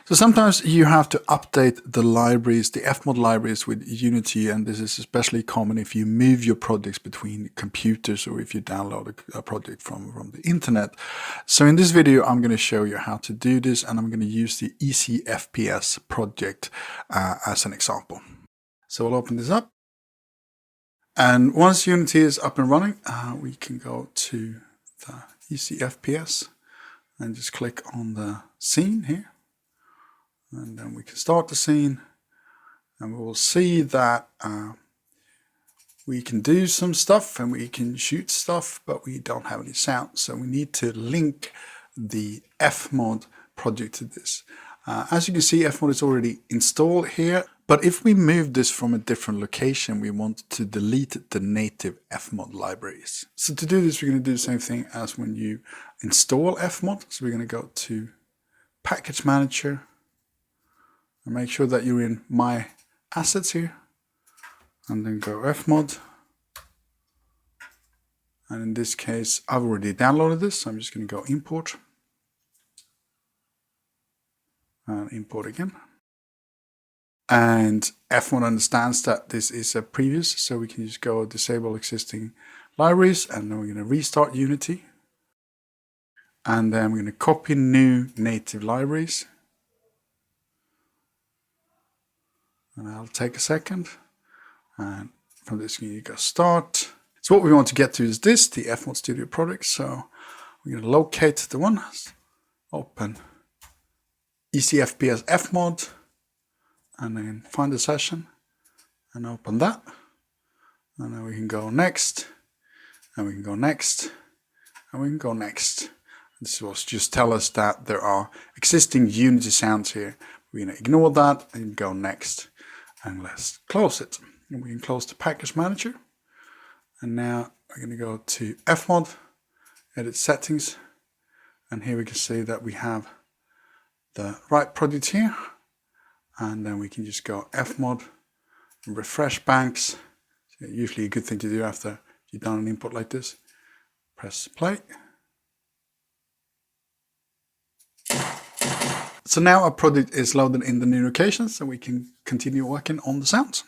So sometimes you have to update the libraries, the Fmod libraries with Unity, and this is especially common if you move your projects between computers or if you download a project from the internet. So in this video, I'm going to show you how to do this, and I'm going to use the ECFPS project as an example. So we'll open this up. And once Unity is up and running, we can go to the ECFPS and just click on the scene here. And then we can start the scene, and we will see that we can do some stuff and we can shoot stuff, but we don't have any sound. So we need to link the Fmod project to this. As you can see, Fmod is already installed here, but if we move this from a different location, we want to delete the native Fmod libraries. So to do this, we're going to do the same thing as when you install Fmod. So we're going to go to Package Manager, and make sure that you're in My Assets here, and then go Fmod. And in this case, I've already downloaded this, so I'm just going to go Import. And import again. And Fmod understands that this is a previous, so we can just go Disable Existing Libraries, and then we're going to restart Unity. And then we're going to copy new native libraries. And that'll take a second. And from this, you go Start. So what we want to get to is this, the Fmod Studio project. So we're going to locate the one, open ECFPS Fmod, and then find the session and open that. And then we can go Next, and we can go Next, and we can go Next. This will just tell us that there are existing Unity sounds here. We're going to ignore that and go Next. And let's close it. And we can close the Package Manager. And now we're going to go to Fmod, Edit Settings. And here we can see that we have the right project here. And then we can just go Fmod and refresh banks. So usually a good thing to do after you've done an input like this. Press play. So now our project is loaded in the new location, so we can continue working on the sounds.